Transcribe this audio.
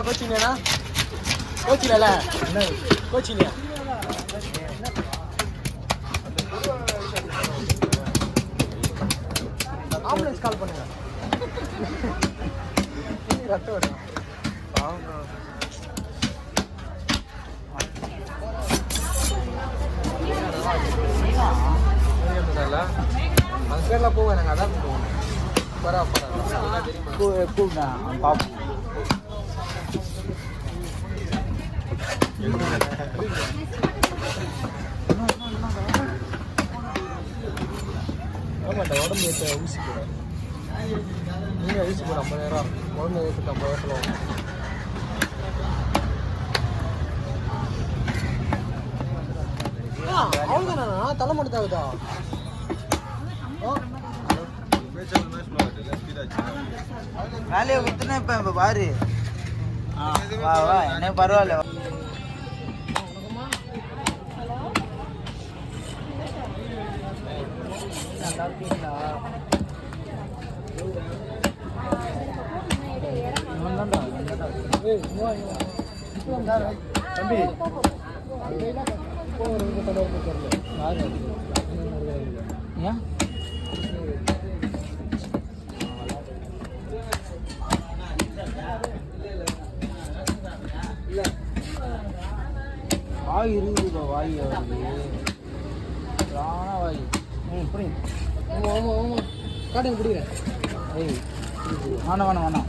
கோச்சிங்கண்ணா கோச்சில கோச்சிங்க ambulance கால் பண்ணுங்க ரத்தம் வரும் அந்த பேர்லாம் போவேன் நாங்கள் அதான் போவோம் கூப்பிட்டா பாப்போம் ஆமாண்டா உடம்பு ஏற்ற ஊசி போட நீங்கள் ஊசி போட 50,000 உடம்பு ஏற்றுக்கு 50,000 அவ்வளோதானா தலை மட்டும் தாகுதா வேலையை விட்டுனா இப்போ பாரு வா வா என்ன பரவாயில்ல நல்லா இருக்கீங்களா தம்பி ஏன் வாய் இருக்குதுப்பா வாய் வாய் புரியுது ஆமாம் ஆமாம் காட்டுங்க பிடிக்கிறேன் ஏய் வேணாம் வேணாம் வேணாம்